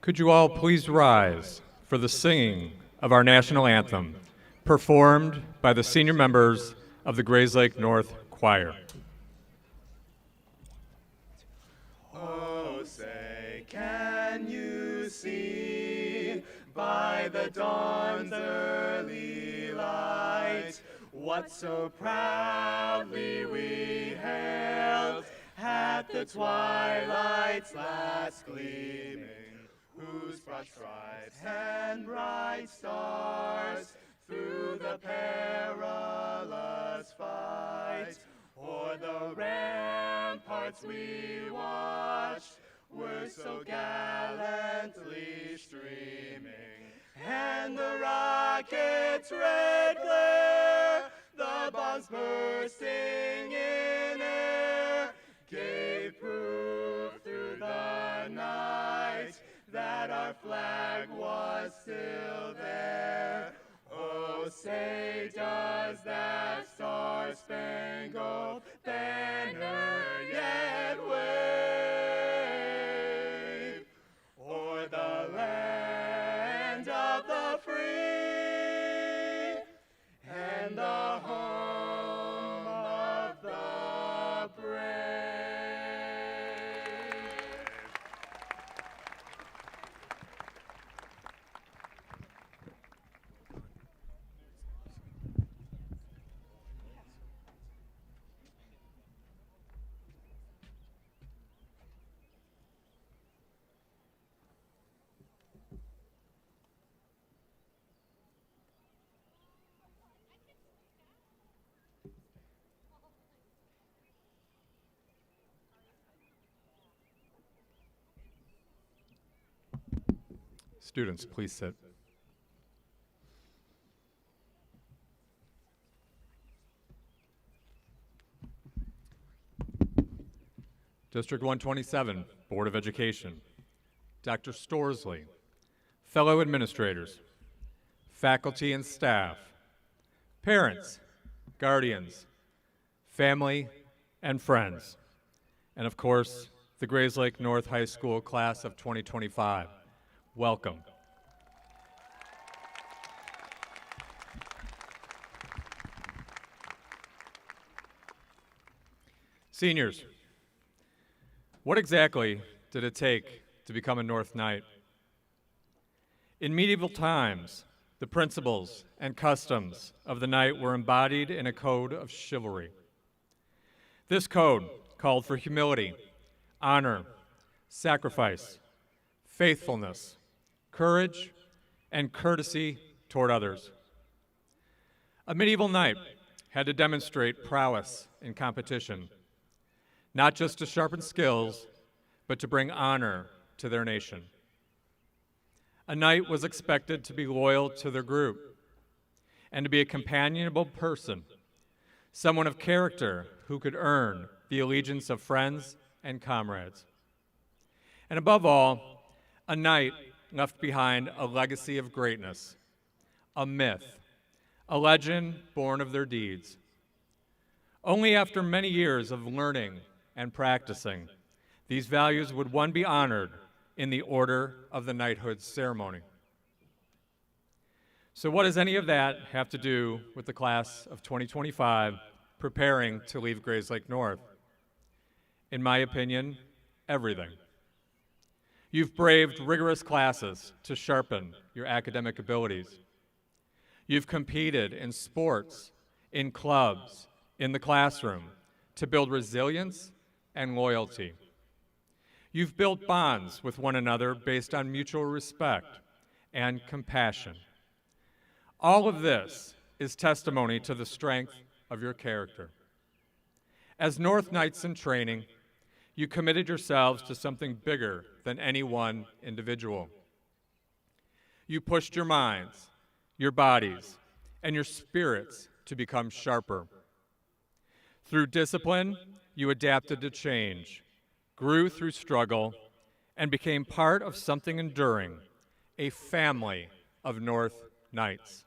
Could you all please rise for the singing of our national anthem, performed by the senior members of the Grayslake North Choir. Oh, say, can you see by the dawn's early light what so proudly we hailed at the twilight's last gleaming, whose broad stripes and bright stars through the perilous fight o'er the ramparts we watched were so gallantly streaming, and the rocket's red glare, the bombs bursting in air, gave proof through the night that our flag was still there. Oh, say, does that star-spangled banner yet wave o'er the land of the free and the home of the brave? Students, please sit. District 127, Board of Education, Dr. Storsley, fellow administrators, faculty and staff, parents, guardians, family, and friends, and of course, the Grayslake North High School class of 2025. Welcome. Seniors, what exactly did it take to become a North Knight? In medieval times, the principles and customs of the knight were embodied in a code of chivalry. This code called for humility, honor, sacrifice, faithfulness, courage, and courtesy toward others. A medieval knight had to demonstrate prowess in competition, not just to sharpen skills, but to bring honor to their nation. A knight was expected to be loyal to their group and to be a companionable person, someone of character who could earn the allegiance of friends and comrades. And above all, a knight left behind a legacy of greatness, a myth, a legend born of their deeds. Only after many years of learning and practicing, these values would one be honored in the order of the knighthood ceremony. So what does any of that have to do with the class of 2025 preparing to leave Grayslake North? In my opinion, everything. You've braved rigorous classes to sharpen your academic abilities. You've competed in sports, in clubs, in the classroom to build resilience and loyalty. You've built bonds with one another based on mutual respect and compassion. All of this is testimony to the strength of your character. As North Knights in training, you committed yourselves to something bigger than any one individual. You pushed your minds, your bodies, and your spirits to become sharper. Through discipline, you adapted to change, grew through struggle, and became part of something enduring, a family of North Knights.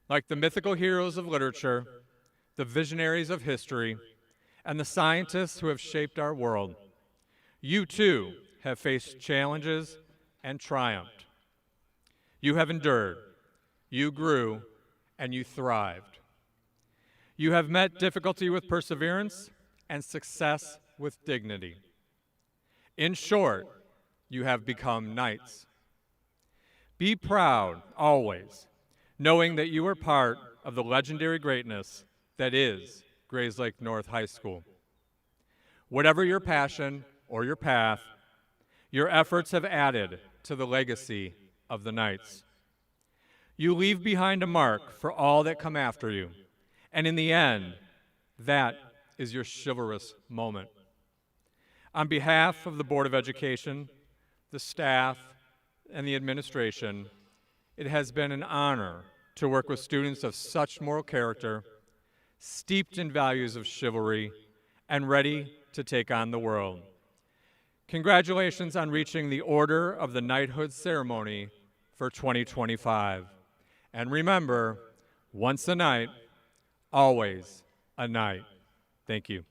Like the mythical heroes of literature, the visionaries of history, and the scientists who have shaped our world, you too have faced challenges and triumphed. You have endured, you grew, and you thrived. You have met difficulty with perseverance and success with dignity. In short, you have become knights. Be proud, always, knowing that you are part of the legendary greatness that is Grayslake North High School. Whatever your passion or your path, your efforts have added to the legacy of the Knights. You leave behind a mark for all that come after you, and in the end, that is your chivalrous moment. On behalf of the Board of Education, the staff, and the administration, it has been an honor to work with students of such moral character, steeped in values of chivalry, and ready to take on the world. Congratulations on reaching the Order of the Knighthood ceremony for 2025. And remember, once a knight, always a knight. Thank you.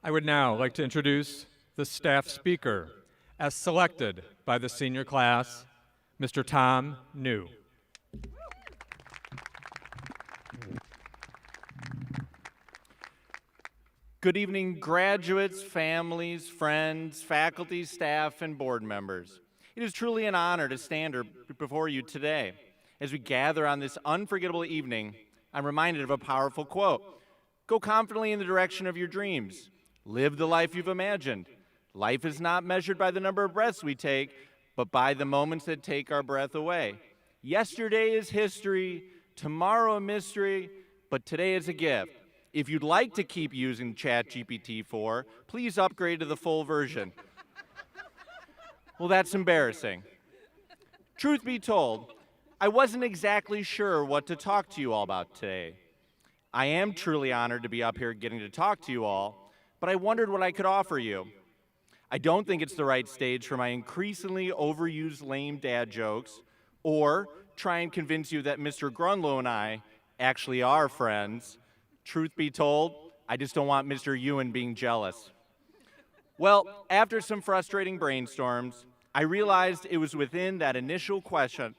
I would now like to introduce the staff speaker, as selected by the senior class, Mr. Tom New. Good evening, graduates, families, friends, faculty, staff, and board members. It is truly an honor to stand before you today. As we gather on this unforgettable evening, I'm reminded of a powerful quote. Go confidently in the direction of your dreams. Live the life you've imagined. Life is not measured by the number of breaths we take, but by the moments that take our breath away. Yesterday is history, tomorrow a mystery, but today is a gift. If you'd like to keep using ChatGPT 4, please upgrade to the full version. Well, that's embarrassing. Truth be told, I wasn't exactly sure what to talk to you all about today. I am truly honored to be up here getting to talk to you all, but I wondered what I could offer you. I don't think it's the right stage for my increasingly overused lame dad jokes, or try and convince you that Mr. Grunlow and I actually are friends. Truth be told, I just don't want Mr. Ewan being jealous. Well, after some frustrating brainstorms, I realized it was within that initial question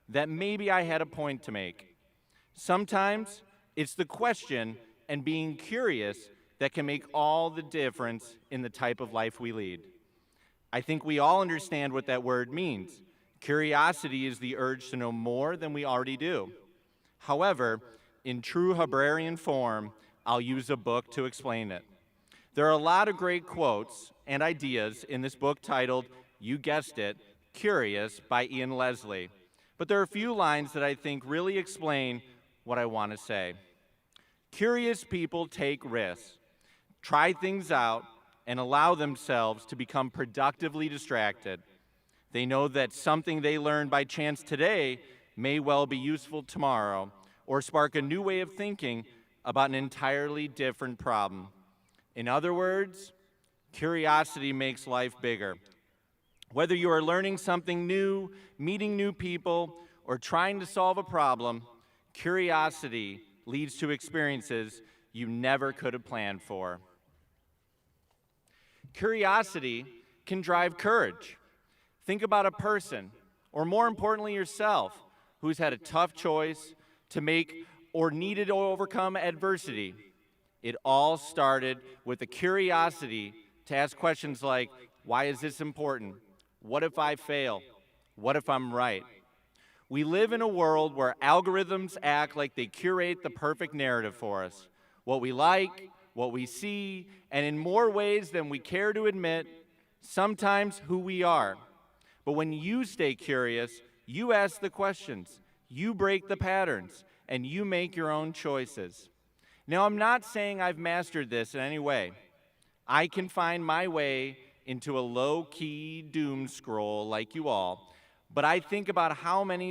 that maybe I had a point to make. Sometimes it's the question and being curious that can make all the difference in the type of life we lead. I think we all understand what that word means. Curiosity is the urge to know more than we already do. However, in true Hebraian form, I'll use a book to explain it. There are a lot of great quotes and ideas in this book titled, you guessed it, Curious by Ian Leslie. But there are a few lines that I think really explain what I want to say. Curious people take risks, try things out, and allow themselves to become productively distracted. They know that something they learned by chance today may well be useful tomorrow, or spark a new way of thinking about an entirely different problem. In other words, curiosity makes life bigger. Whether you are learning something new, meeting new people, or trying to solve a problem, curiosity leads to experiences you never could have planned for. Curiosity can drive courage. Think about a person, or more importantly yourself, who's had a tough choice to make or needed to overcome adversity. It all started with a curiosity to ask questions like, why is this important? What if I fail? What if I'm right? We live in a world where algorithms act like they curate the perfect narrative for us. What we like, what we see, and in more ways than we care to admit, sometimes who we are. But when you stay curious, you ask the questions, you break the patterns, and you make your own choices. Now, I'm not saying I've mastered this in any way. I can find my way into a low-key doom scroll like you all, but I think about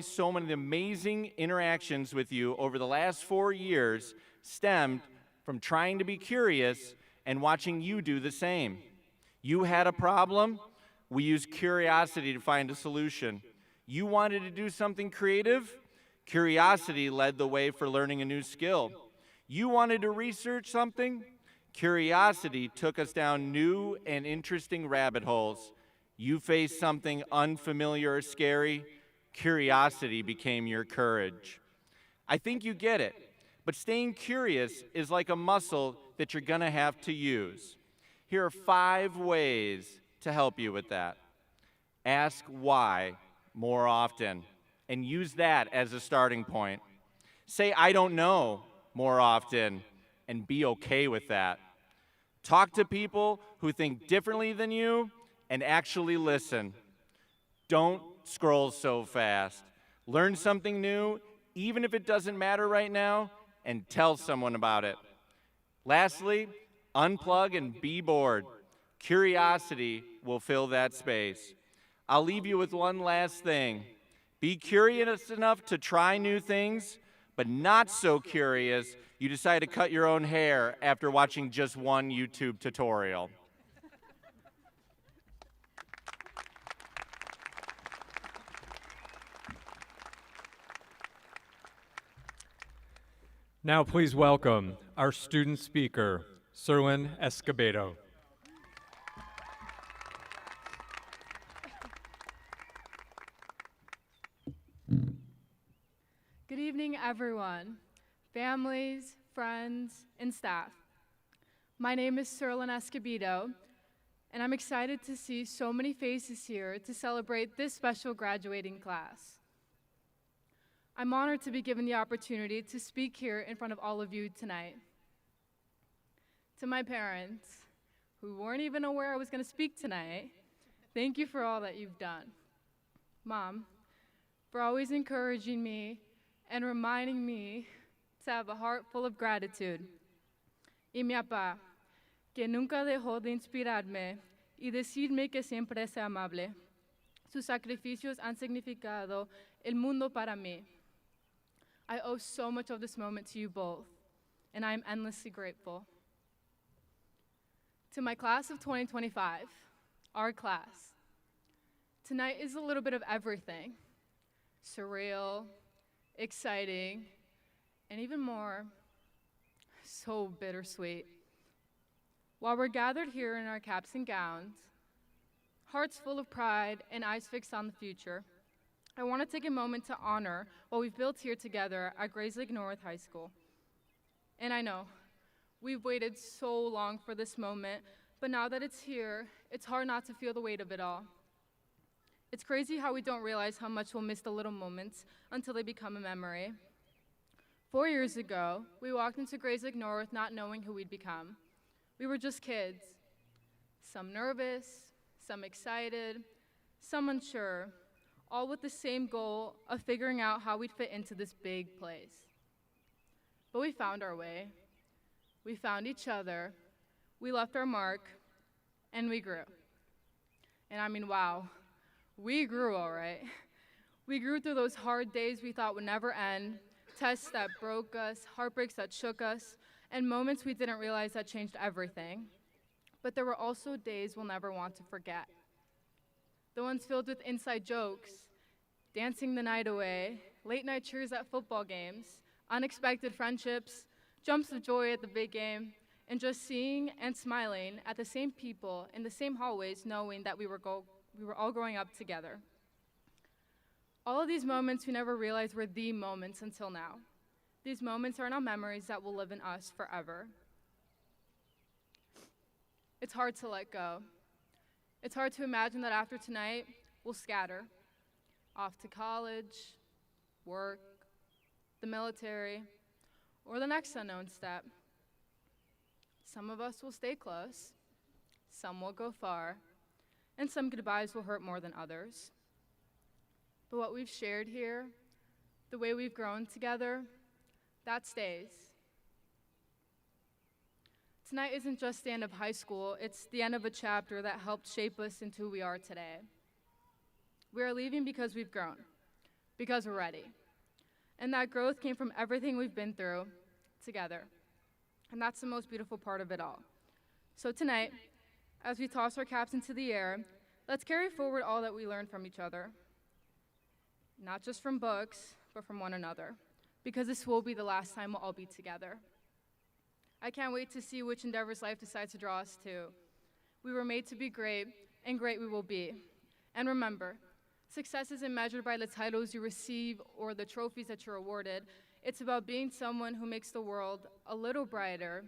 so many amazing interactions with you over the last 4 years stemmed from trying to be curious and watching you do the same. You had a problem, we used curiosity to find a solution. You wanted to do something creative, curiosity led the way for learning a new skill. You wanted to research something, Curiosity took us down new and interesting rabbit holes. You faced something unfamiliar or scary, curiosity became your courage. I think you get it, but staying curious is like a muscle that you're gonna have to use. Here are 5 ways to help you with that. Ask why more often, and use that as a starting point. Say, I don't know more often, and be okay with that. Talk to people who think differently than you, and actually listen. Don't scroll so fast. Learn something new, even if it doesn't matter right now, and tell someone about it. Lastly, unplug and be bored. Curiosity will fill that space. I'll leave you with one last thing. Be curious enough to try new things, but not so curious you decide to cut your own hair after watching just one YouTube tutorial. Now please welcome our student speaker, Serlin Escobedo. Good evening, everyone, families, friends, and staff. My name is Serlin Escobedo, and I'm excited to see so many faces here to celebrate this special graduating class. I'm honored to be given the opportunity to speak here in front of all of you tonight. To my parents, who weren't even aware I was going to speak tonight, thank you for all that you've done. Mom, for always encouraging me and reminding me to have a heart full of gratitude. Y mi papá, que nunca dejó de inspirarme y decirme que siempre sea amable. Sus sacrificios han significado el mundo para mí. I owe so much of this moment to you both, and I am endlessly grateful. To my class of 2025, our class, tonight is a little bit of everything. Surreal, exciting, and even more, so bittersweet. While we're gathered here in our caps and gowns, hearts full of pride and eyes fixed on the future, I want to take a moment to honor what we've built here together at Grayslake North High School. And I know, we've waited so long for this moment, but now that it's here, it's hard not to feel the weight of it all. It's crazy how we don't realize how much we'll miss the little moments until they become a memory. 4 years ago, we walked into Grayslake North not knowing who we'd become. We were just kids, some nervous, some excited, some unsure, all with the same goal of figuring out how we'd fit into this big place. But we found our way. We found each other. We left our mark, and we grew. And I mean, wow, we grew all right. We grew through those hard days we thought would never end, tests that broke us, heartbreaks that shook us, and moments we didn't realize that changed everything. But there were also days we'll never want to forget. The ones filled with inside jokes, dancing the night away, late night cheers at football games, unexpected friendships, jumps of joy at the big game, and just seeing and smiling at the same people in the same hallways, knowing that we were all growing up together. All of these moments we never realized were the moments until now. These moments are now memories that will live in us forever. It's hard to let go. It's hard to imagine that after tonight, we'll scatter off to college, work, the military, or the next unknown step. Some of us will stay close, some will go far, and some goodbyes will hurt more than others. But what we've shared here, the way we've grown together, that stays. Tonight isn't just the end of high school, it's the end of a chapter that helped shape us into who we are today. We are leaving because we've grown, because we're ready. And that growth came from everything we've been through together. And that's the most beautiful part of it all. So tonight, as we toss our caps into the air, let's carry forward all that we learned from each other. Not just from books, but from one another. Because this will be the last time we'll all be together. I can't wait to see which endeavors life decides to draw us to. We were made to be great, and great we will be. And remember, success isn't measured by the titles you receive or the trophies that you're awarded. It's about being someone who makes the world a little brighter,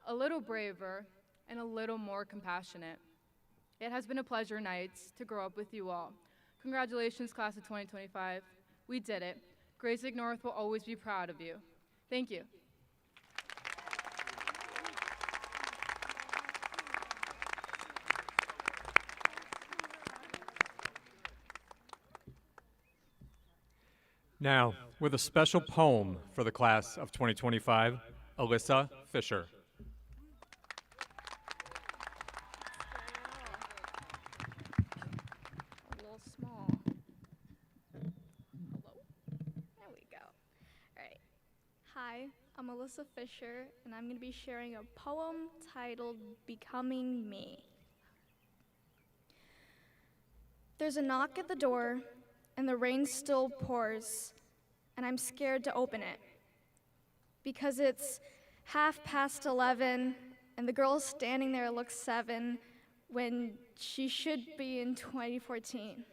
a little braver, and a little more compassionate. It has been a pleasure, Knights, to grow up with you all. Congratulations, class of 2025. We did it. Grayslake North will always be proud of you. Thank you. Now, with a special poem for the class of 2025, Alyssa Fisher. A little small. Hello? There we go. All right. Hi, I'm Alyssa Fisher, and I'm going to be sharing a poem titled Becoming Me. There's a knock at the door, and the rain still pours, and I'm scared to open it because it's 11:30, and the girl standing there looks 7 when she should be in 2014.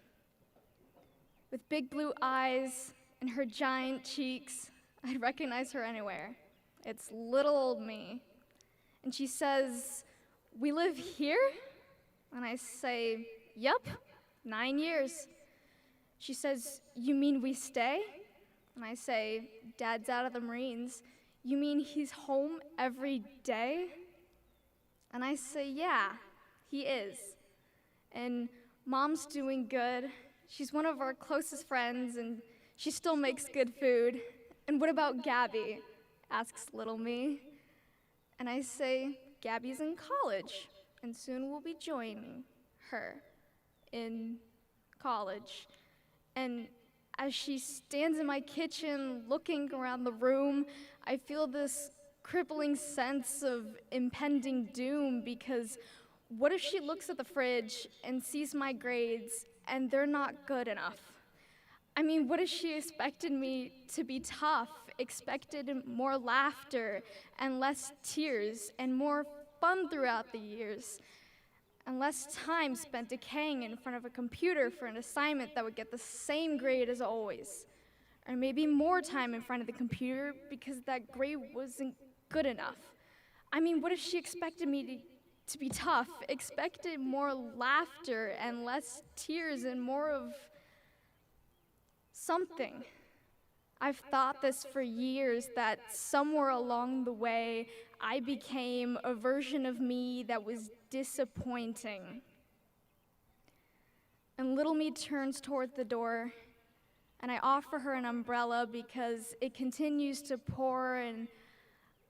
With big blue eyes and her giant cheeks, I'd recognize her anywhere. It's little old me. And she says, "We live here?" And I say, "Yup, 9 years." She says, "You mean we stay?" And I say, "Dad's out of the Marines. You mean he's home every day?" And I say, "Yeah, he is. And Mom's doing good. She's one of our closest friends, and she still makes good food. And what about Gabby?" asks little me. And I say, "Gabby's in college, and soon we'll be joining her in college." And as she stands in my kitchen looking around the room, I feel this crippling sense of impending doom, because what if she looks at the fridge and sees my grades and they're not good enough? I mean, what if she expected me to be tough, expected more laughter and less tears and more fun throughout the years, and less time spent decaying in front of a computer for an assignment that would get the same grade as always? Or maybe more time in front of the computer because that grade wasn't good enough. I mean, what if she expected me to be tough, expected more laughter and less tears and more of something? I've thought this for years, that somewhere along the way, I became a version of me that was disappointing. And little me turns toward the door, and I offer her an umbrella because it continues to pour, and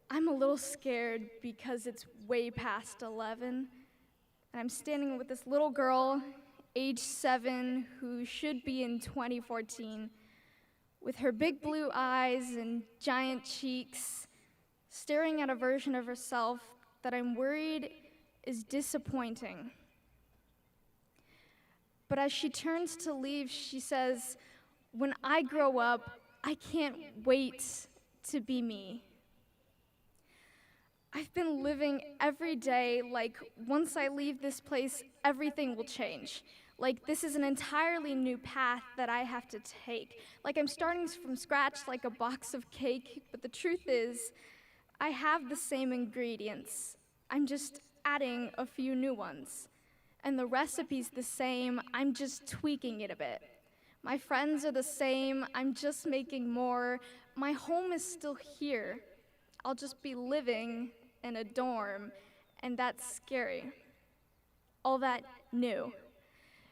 I'm a little scared because it's way past 11. And I'm standing with this little girl, age 7, who should be in 2014, with her big blue eyes and giant cheeks, staring at a version of herself that I'm worried is disappointing. But as she turns to leave, she says, "When I grow up, I can't wait to be me." I've been living every day like once I leave this place, everything will change. Like this is an entirely new path that I have to take. Like I'm starting from scratch like a box of cake, but the truth is, I have the same ingredients. I'm just adding a few new ones. And the recipe's the same, I'm just tweaking it a bit. My friends are the same, I'm just making more. My home is still here. I'll just be living in a dorm, and that's scary. All that new.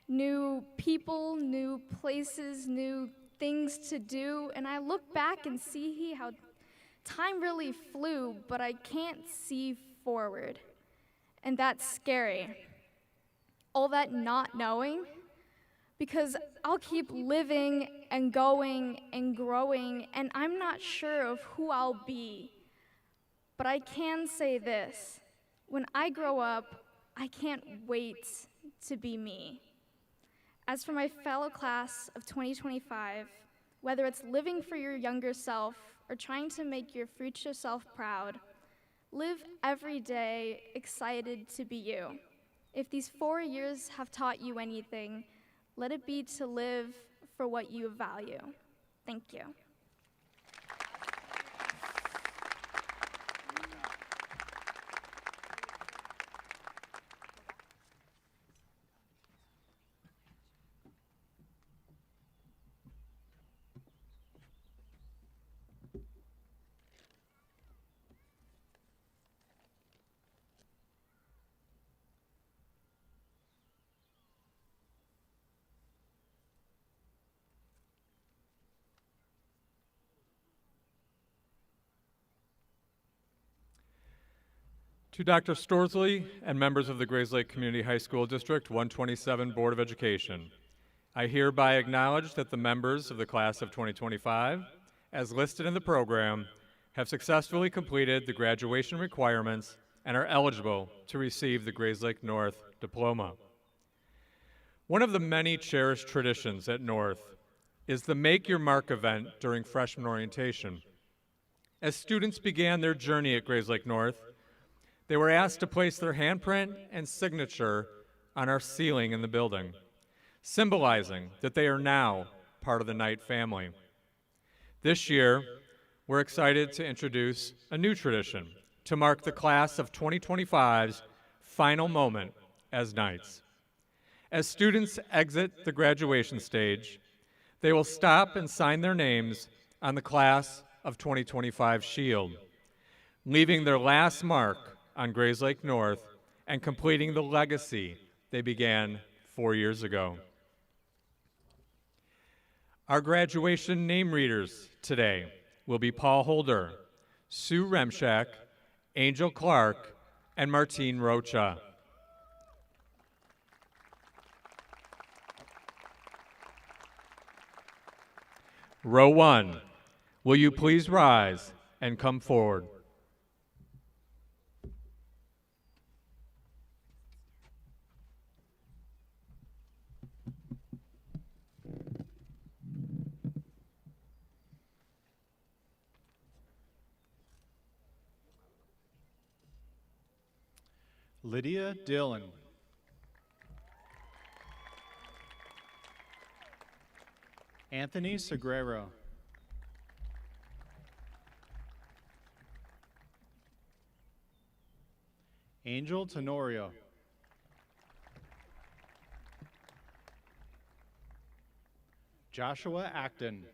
New people, new places, new things to do, and I look back and see how time really flew, but I can't see forward, and that's scary. All that not knowing, because I'll keep living and going and growing, and I'm not sure of who I'll be. But I can say this, when I grow up, I can't wait to be me. As for my fellow class of 2025, whether it's living for your younger self or trying to make your future self proud, Live every day excited to be you. If these 4 years have taught you anything, let it be to live for what you value. Thank you. To Dr. Storsley and members of the Grayslake Community High School District 127 Board of Education, I hereby acknowledge that the members of the class of 2025, as listed in the program, have successfully completed the graduation requirements and are eligible to receive the Grayslake North Diploma. One of the many cherished traditions at North is the Make Your Mark event during freshman orientation. As students began their journey at Grayslake North, they were asked to place their handprint and signature on our ceiling in the building, symbolizing that they are now part of the Knight family. This year, we're excited to introduce a new tradition to mark the class of 2025's final moment as Knights. As students exit the graduation stage, they will stop and sign their names on the class of 2025 shield, leaving their last mark on Grayslake North and completing the legacy they began 4 years ago. Our graduation name readers today will be Paul Holder, Sue Remshak, Angel Clark, and Martine Rocha. Row 1, will you please rise and come forward? Lydia Dillon. Anthony Segreiro. Angel Tenorio. Joshua Acton.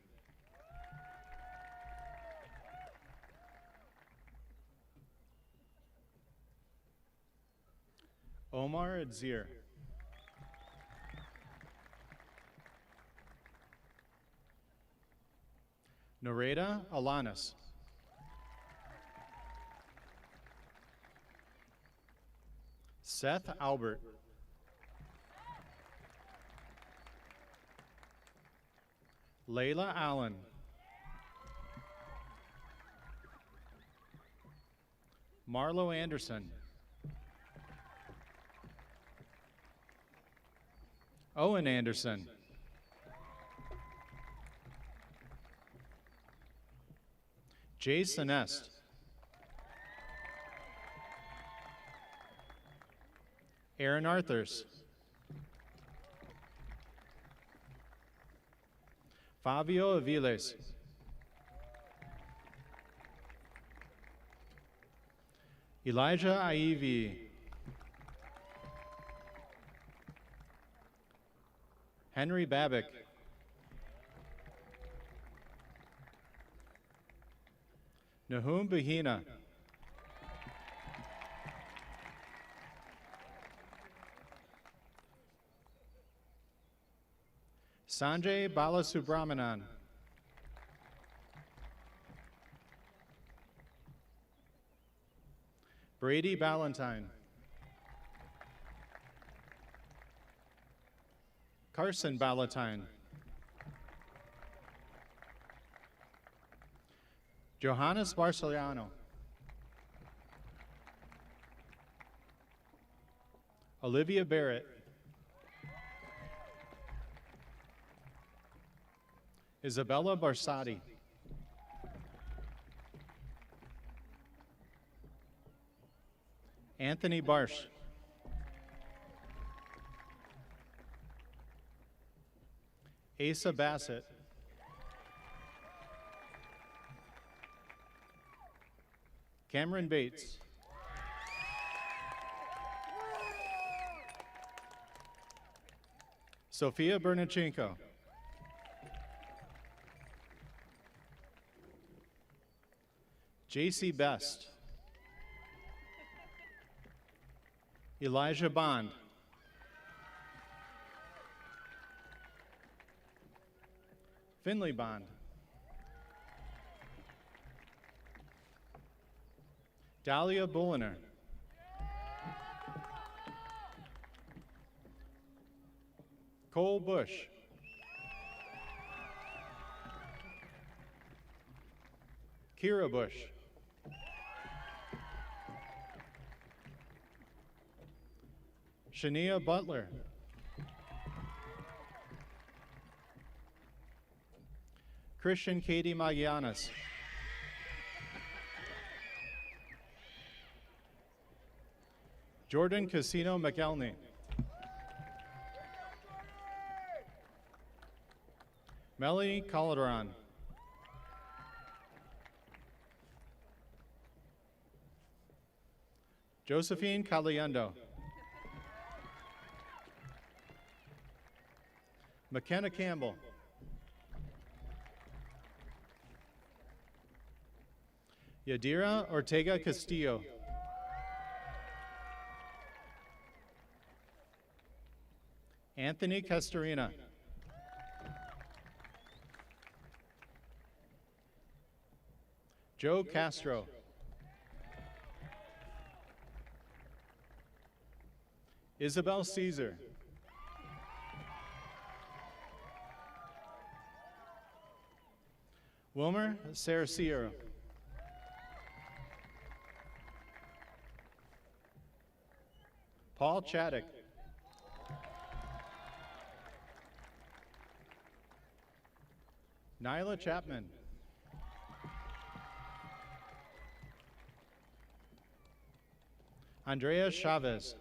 Omar Adzir. Nareda Alanis. Seth Albert. Layla Allen. Marlo Anderson. Owen Anderson. Jason Est. Aaron Arthurs. Fabio Aviles. Elijah Aivi. Henry Babick. Nahum Bahina. Sanjay Balasubramanian. Brady Ballantyne. Carson Ballantyne. Johannes Barceliano. Olivia Barrett. Isabella Barsati. Anthony Barsh. Asa Bassett. Cameron Bates. Sophia Bernachenko. J.C. Best. Elijah Bond. Finley Bond. Dahlia Bulliner. Cole Bush. Kira Bush. Shania Butler. Christian Katie Magianis. Jordan Casino McElney. Melanie Calderon. Josephine Caliendo. McKenna Campbell. Yadira Ortega Castillo. Anthony Castorina. Joe Castro. Isabel Caesar. Wilmer Saracero. Paul Chaddock. Nyla Chapman. Andrea Chavez.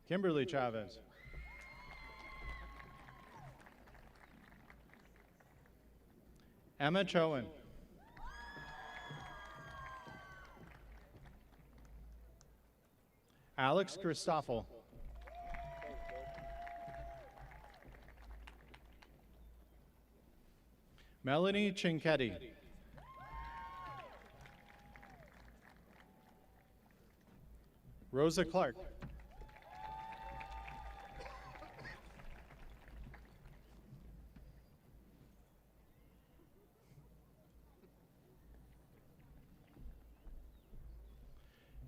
Kimberly Chavez. Emma Chowan. Alex Christoffel. Melanie Chinchetti. Rosa Clark.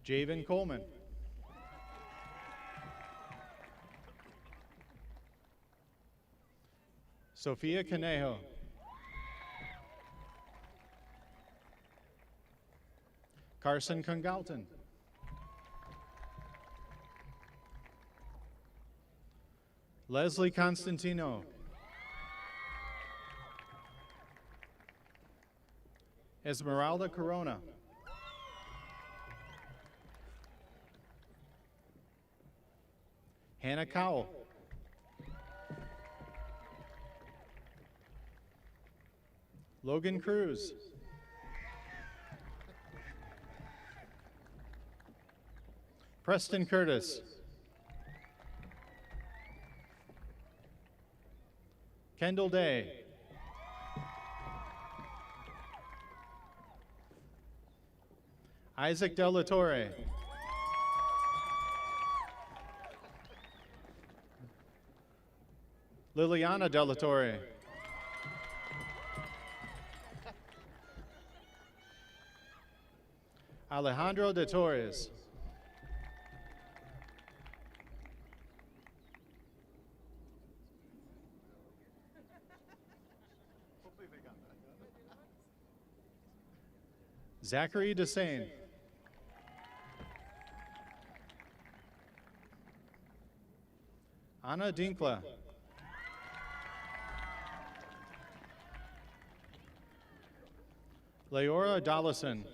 Javen Coleman. Sophia Canejo. Carson Congalton. Leslie Constantino. Esmeralda Corona. Hannah Cowell. Logan Cruz. Preston Curtis. Kendall Day. Isaac De La Torre. Liliana De La Torre. Alejandro De Torres. Zachary Desane. Anna Dinkla. Leora Dollison.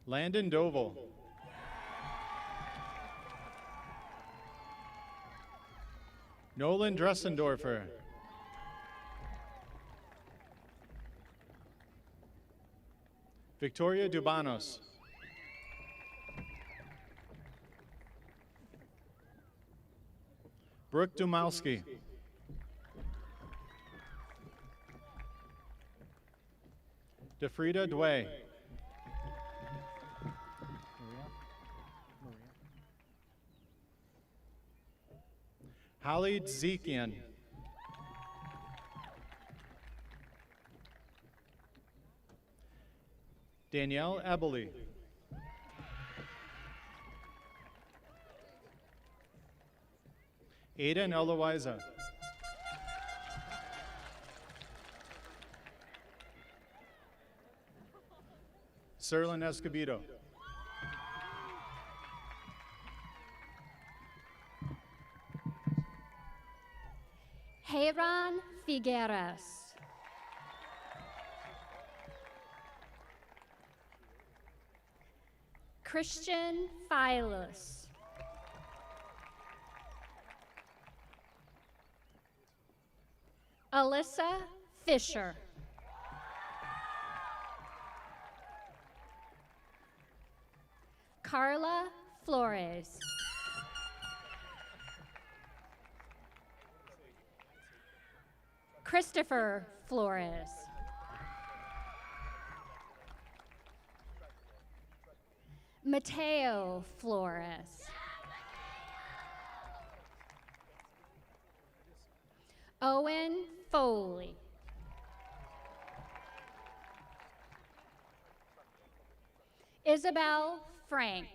Landon Doval. Nolan Dressendorfer. Victoria Dubanos. Brooke Dumalski. DeFrida Dway. Halid Zekian. Danielle Ebely. Aiden Eloiza. Serlin Escobedo. Heiran Figueras. Christian Philus. Alyssa Fisher. Carla Flores. Christopher Flores. Mateo Flores. Owen Foley. Isabel Frank.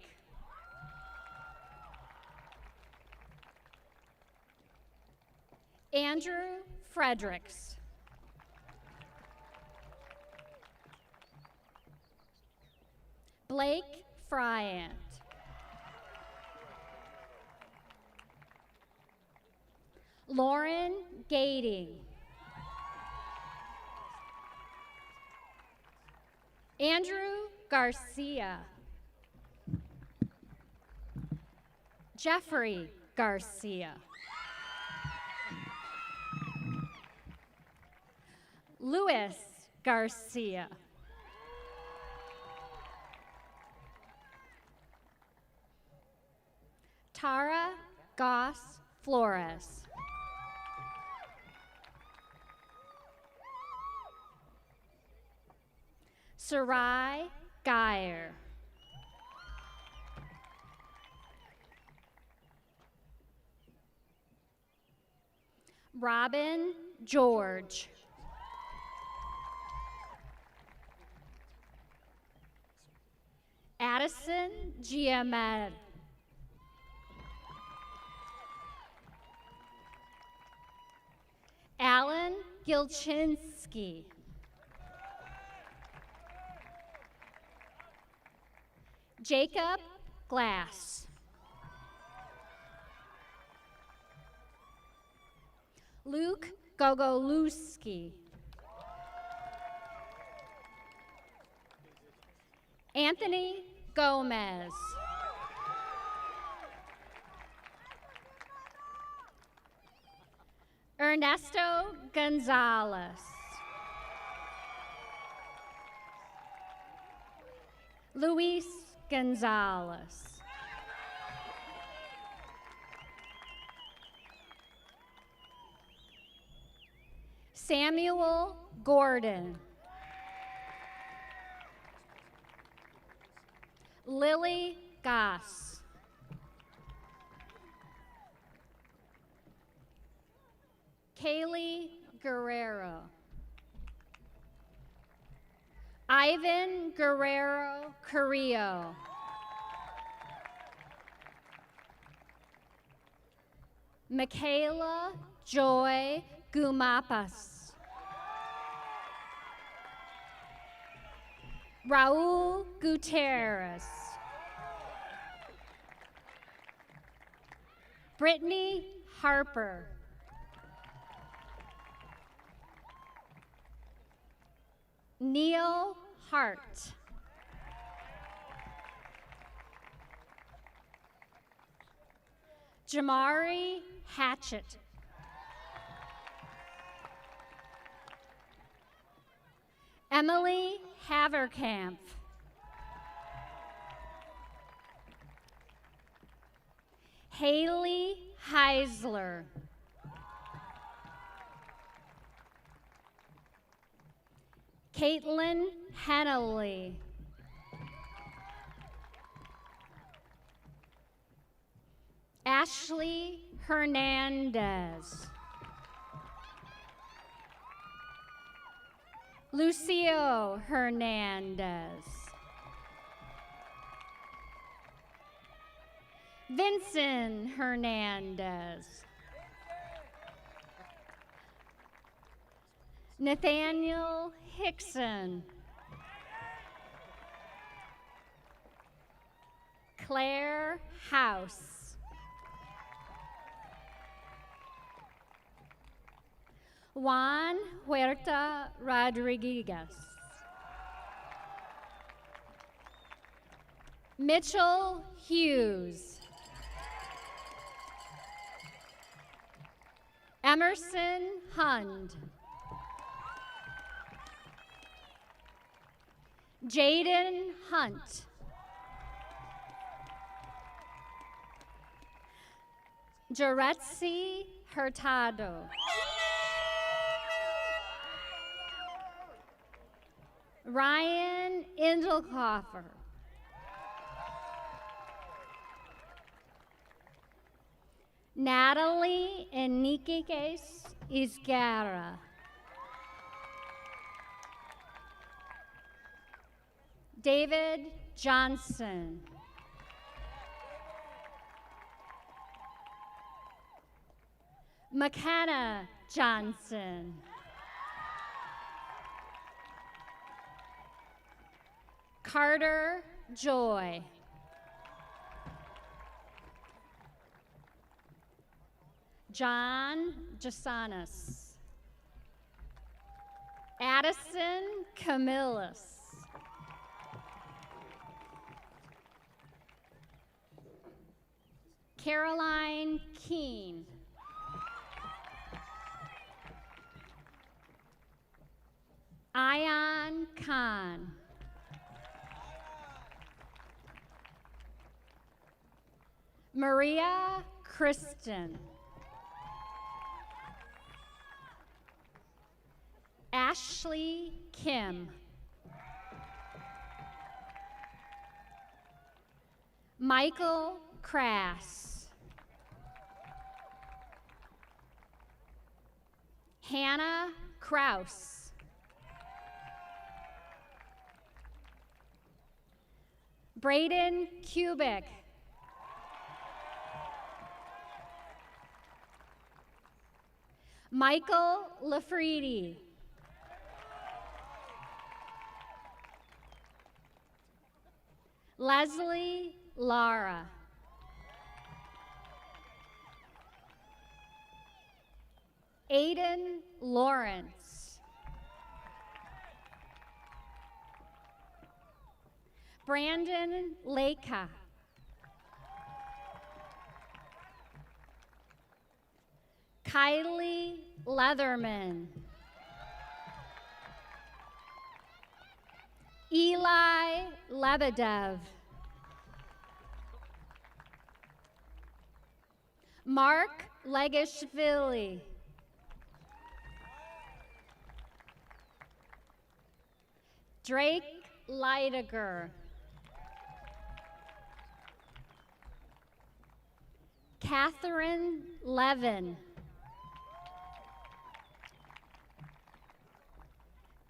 Andrew Fredericks. Blake Friant. Lauren Gating. Andrew Garcia. Jeffrey Garcia. Luis Garcia. Tara Goss Flores. Sarai Geyer. Robin George. Addison Giamed. Alan Gilchinski. Jacob Glass. Luke Gogolewski. Anthony Gomez. Ernesto Gonzalez. Luis Gonzalez. Samuel Gordon. Lily Goss. Kaylee Guerrero. Ivan Guerrero Carrillo. Michaela Joy Gumapas. Raul Gutierrez. Brittany Harper. Neil Hart. Jamari Hatchett. Emily Haverkamp. Haley Heisler. Caitlin Hennelly. Ashley Hernandez. Lucio Hernandez. Vincent Hernandez. Nathaniel Hickson. Claire House. Juan Huerta Rodriguez. Mitchell Hughes. Emerson Hund. Jaden Hunt. Jaretsi Hurtado. Ryan Indelhofer. Natalie Enriquez Izguerra. David Johnson. McKenna Johnson. Carter Joy. John Jasanis. Addison Camillus. Caroline Keene. Ion Khan. Maria Kristen. Ashley Kim. Michael Crass. Hannah Kraus. Braden Kubik. Michael Lafridi. Leslie Lara. Aiden Lawrence. Brandon Leka. Kylie Leatherman. Eli Lebedev. Mark Legishvili. Drake Leidiger. Catherine Levin.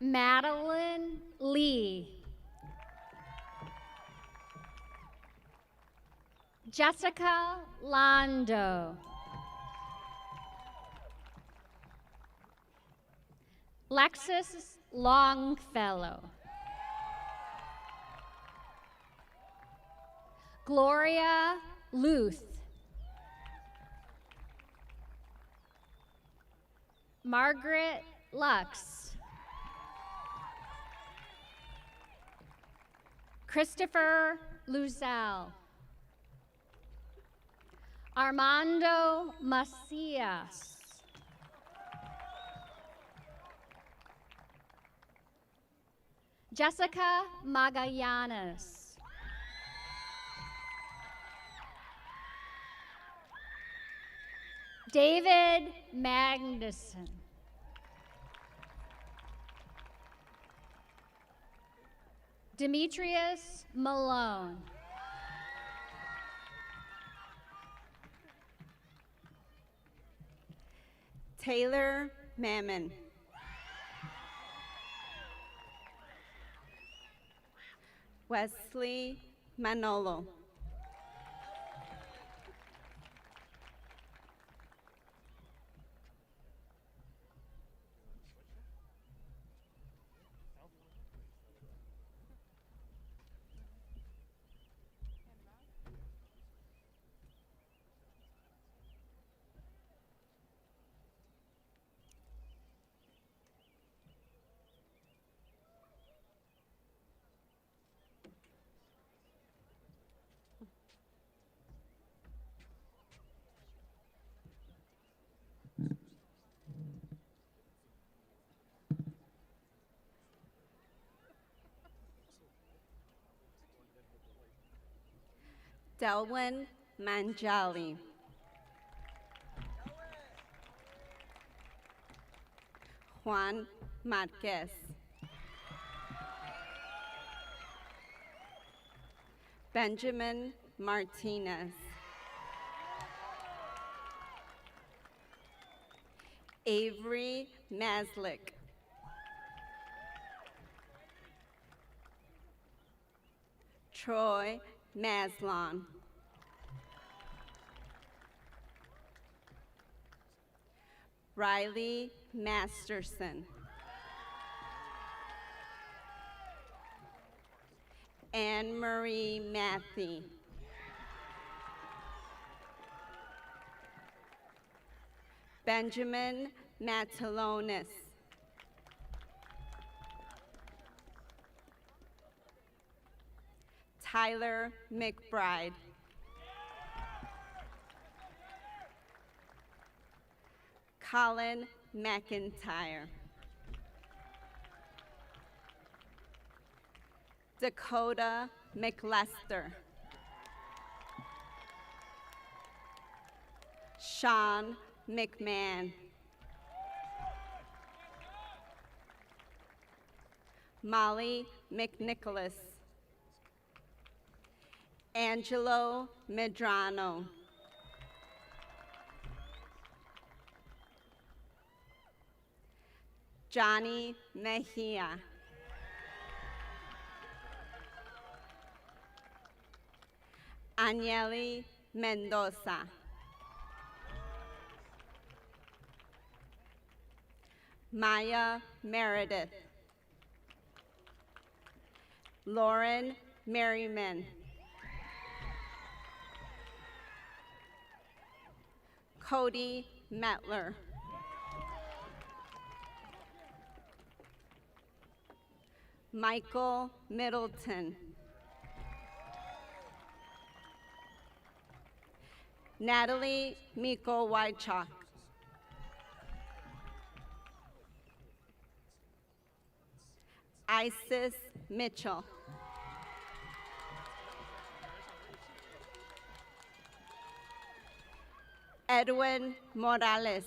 Madeline Lee. Jessica Londo. Lexus Longfellow. Gloria Luth. Margaret Lux. Christopher Luzell. Armando Macias. Jessica Magallanes. David Magnuson. Demetrius Malone. Taylor Mammon. Wesley Manolo. Delwyn Manjali. Juan Marquez. Benjamin Martinez. Avery Maslick. Troy Maslon. Riley Masterson. Anne Marie Matthey. Benjamin Matalonis. Tyler McBride. Colin McIntyre. Dakota McLester. Sean McMahon. Molly McNicholas. Angelo Medrano. Johnny Mejia. Agnelli Mendoza. Maya Meredith. Lauren Merriman. Cody Metler. Michael Middleton. Natalie Miko Wychak. Isis Mitchell. Edwin Morales.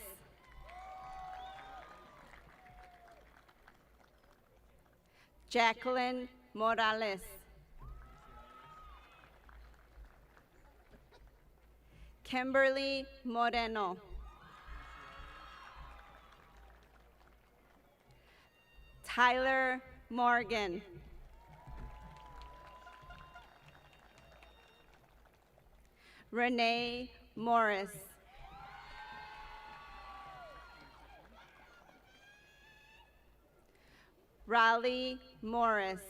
Jacqueline Morales. Kimberly Moreno. Tyler Morgan. Renee Morris. Raleigh Morris.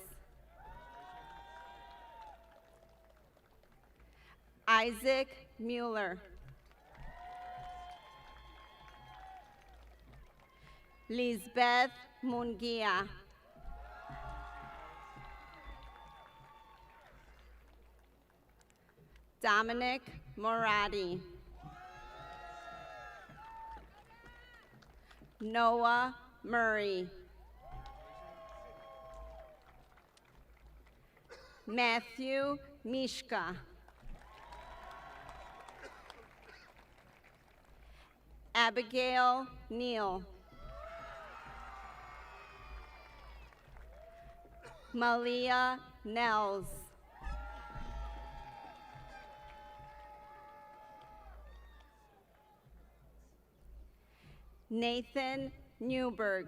Isaac Mueller. Lisbeth Munguia. Dominic Moratti. Noah Murray. Matthew Mishka. Abigail Neal. Malia Nels. Nathan Newberg.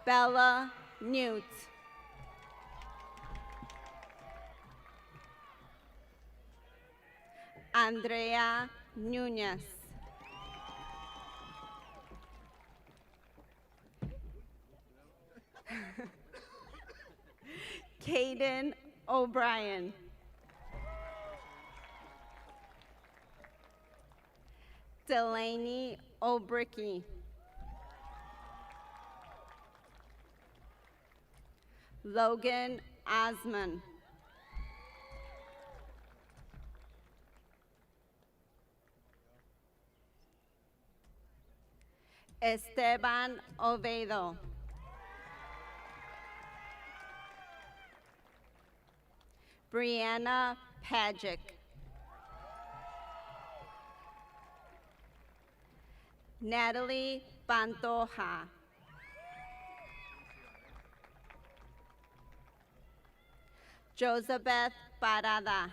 Bella Newt. Andrea Nunez. Caden O'Brien. Delaney O'Bricky. Logan Osman. Esteban Oviedo. Brianna Pajic. Natalie Pantoja. Josabeth Parada.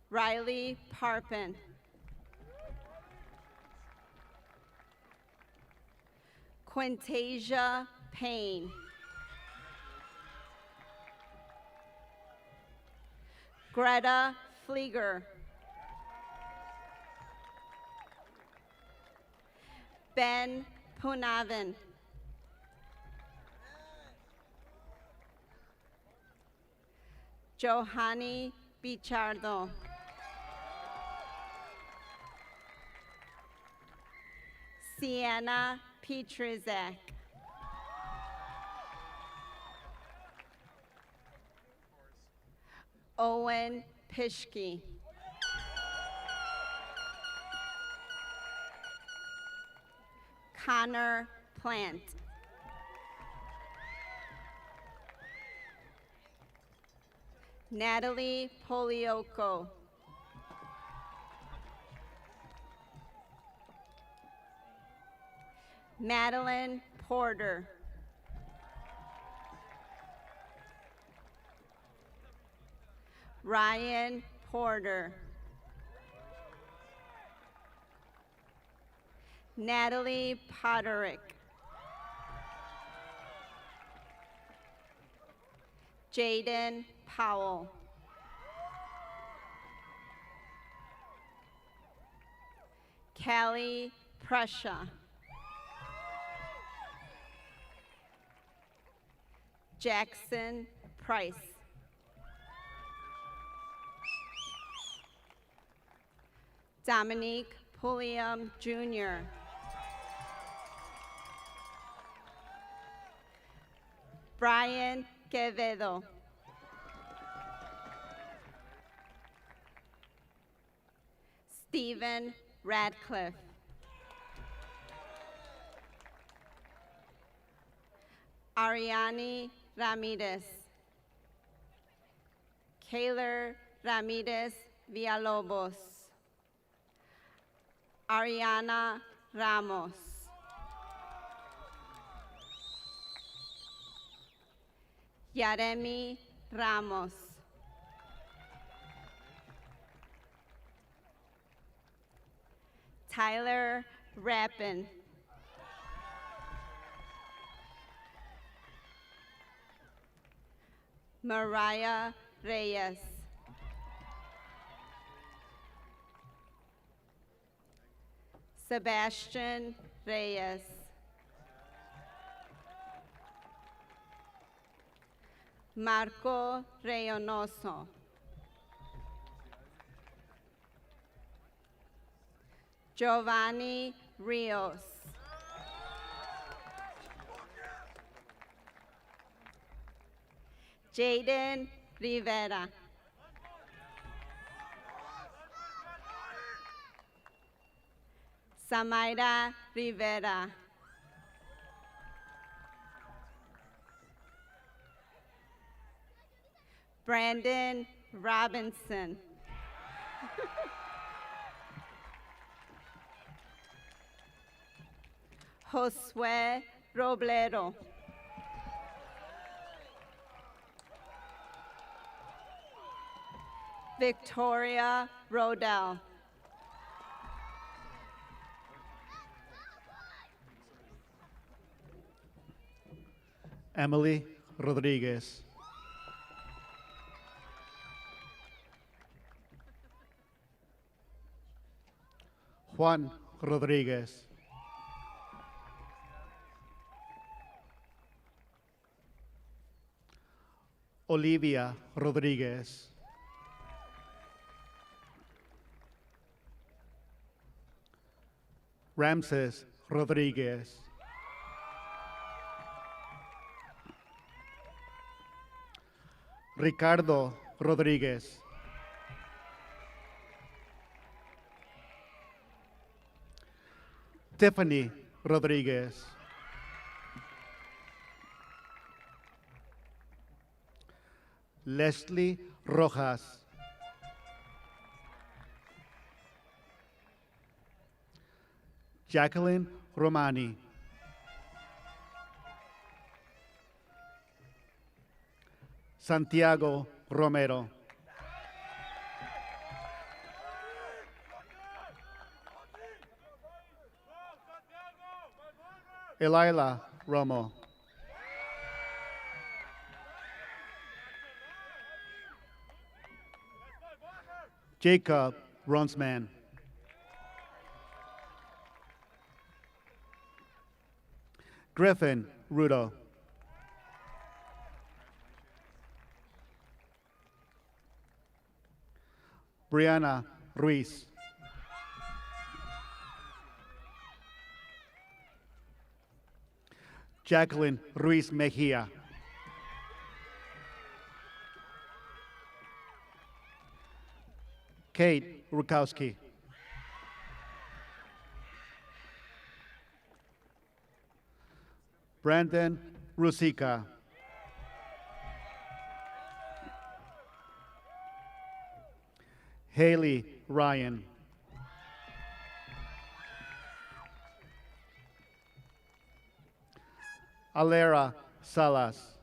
Riley Parpin. Quintasia Payne. Greta Flieger. Ben Punavan. Johanny Bichardo. Sienna Petrizak. Owen Pishke. Connor Plant. Natalie Polioko. Madeline Porter. Ryan Porter. Natalie Potterick. Jaden Powell. Callie Prussia. Jackson Price. Dominique Pulliam Jr. Brian Quevedo. Stephen Radcliffe. Ariane Ramirez. Kaylor Ramirez Villalobos. Ariana Ramos. Yaremi Ramos. Tyler Rappin. Mariah Reyes. Sebastian Reyes. Marco Reynoso. Giovanni Rios. Jaden Rivera. Samaira Rivera. Brandon Robinson. Josue Robledo. Victoria Rodell. Emily Rodriguez. Juan Rodriguez. Olivia Rodriguez. Ramses Rodriguez. Ricardo Rodriguez. Tiffany Rodriguez. Leslie Rojas. Jacqueline Romani. Santiago Romero. Elila Romo. Jacob Ronsman. Griffin Rudo. Brianna Ruiz. Jacqueline Ruiz Mejia. Kate Rukowski. Brandon Rusika. Haley Ryan. Alera Salas.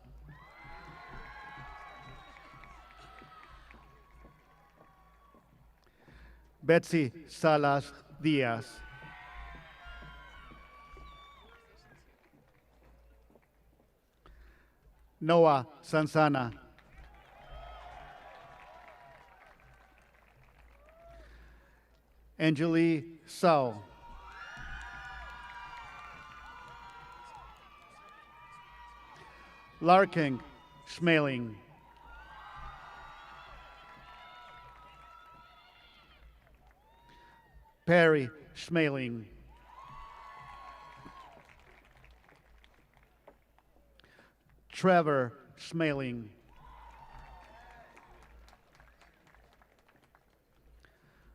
Betsy Salas Diaz. Noah Sansana. Anjali Sao. Larking Schmeling. Perry Schmeling. Trevor Schmeling.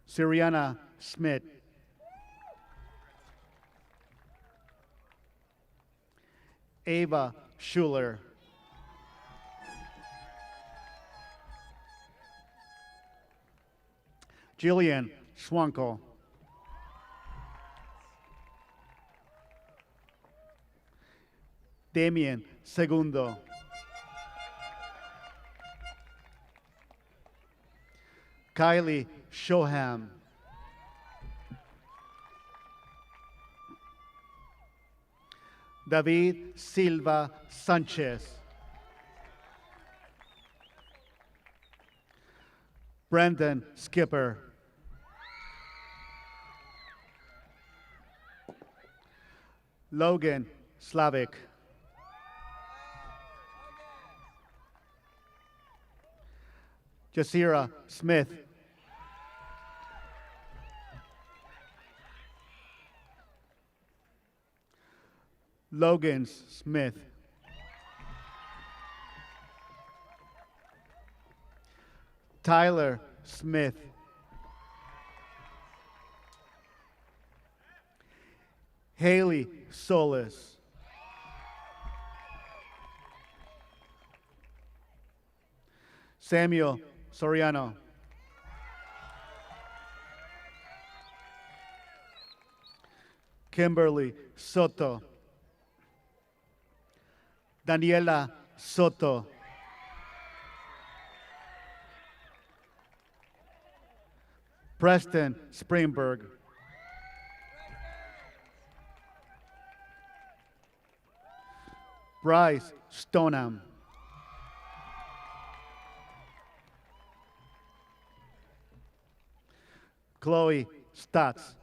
Siriana Smith. Ava Schuler. Jillian Schwankel. Damien Segundo. Kylie Shoham. David Silva Sanchez. Brandon Skipper. Logan Slavic. Jasira Smith. Logan Smith. Tyler Smith. Haley Solis. Samuel Soriano. Kimberly Soto. Daniela Soto. Preston Springberg. Bryce Stoneham. Chloe Stotts.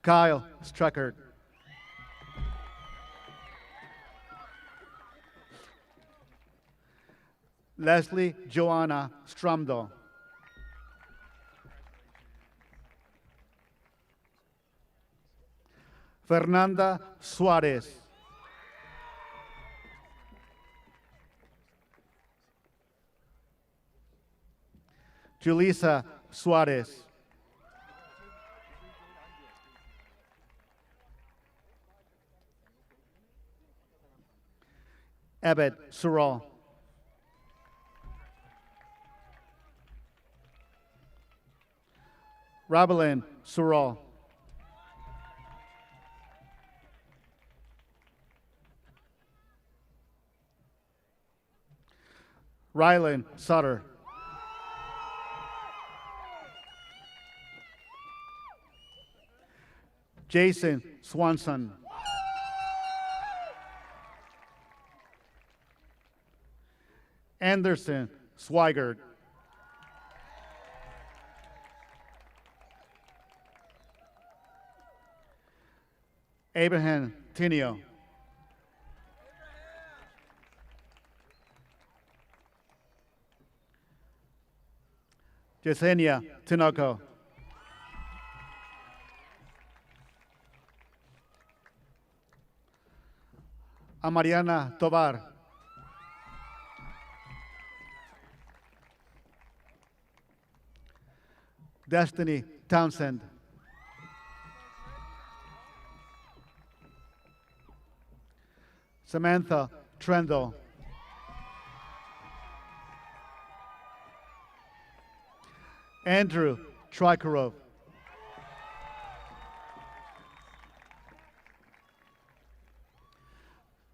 Kyle Struckert. Leslie Joanna Strumdo. Fernanda Suarez. Julissa Suarez. Ebed Surall. Rabelin Surall. Rylan Sutter. Jason Swanson. Anderson Swigert. Abraham Tinio. Yesenia Tinoco. Amariana Tobar. Destiny Townsend. Samantha Trendle. Andrew Trikarov.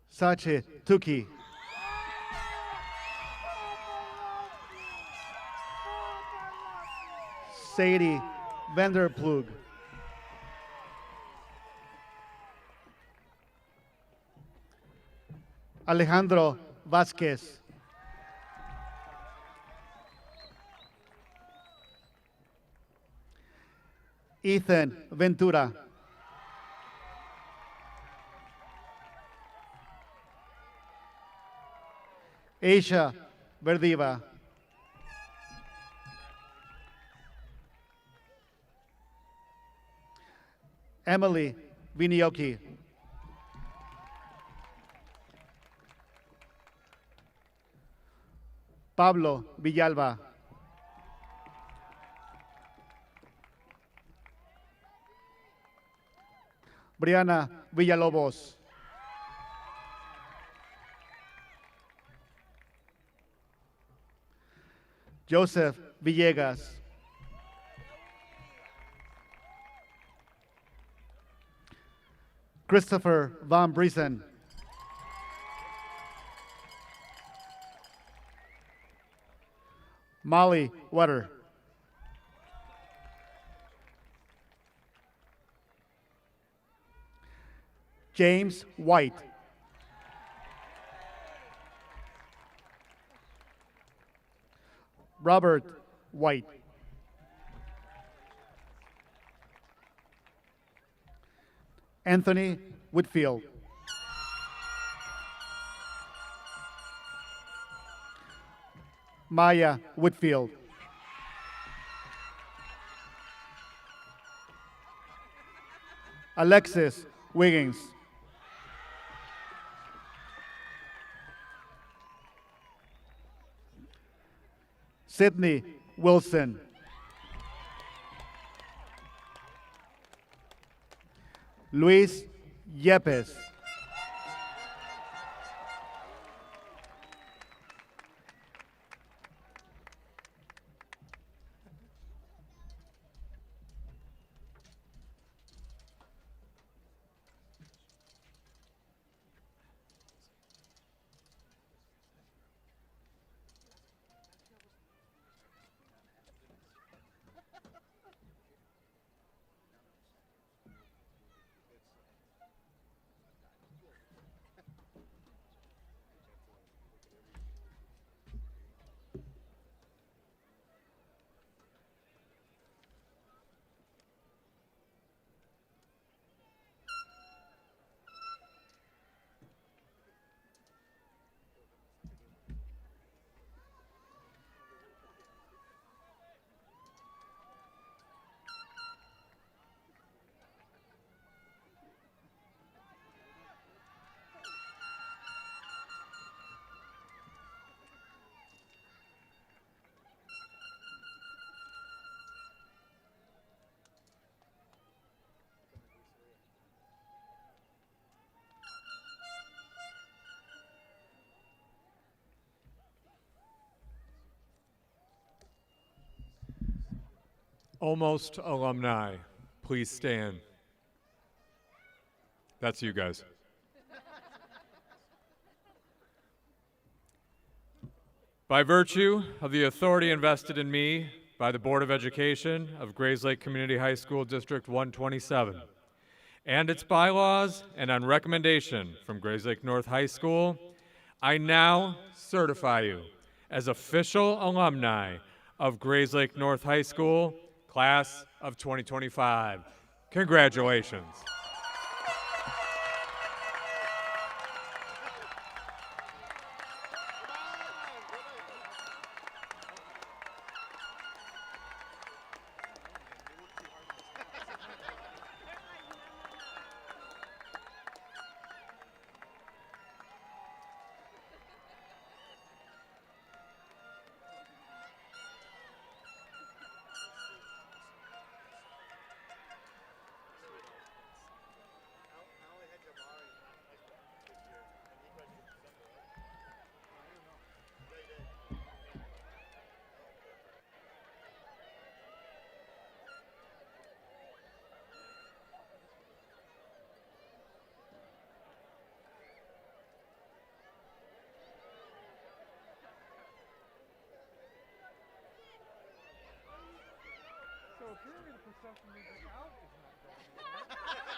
Sachi Tuki. Sadie Vanderplug. Alejandro Vasquez. Ethan Ventura. Aisha Verdiva. Emily Vinioki. Pablo Villalba. Brianna Villalobos. Joseph Villegas. Christopher Van Briesen. Molly Wetter. James White. Robert White. Anthony Whitfield. Maya Whitfield. Alexis Wiggins. Sydney Wilson. Luis Yepes. Almost alumni, please stand. That's you guys. By virtue of the authority invested in me by the Board of Education of Grayslake Community High School District 127 and its bylaws, and on recommendation from Grayslake North High School, I now certify you as official alumni of Grayslake North High School, Class of 2025. Congratulations. So apparently the procession moving out is not going.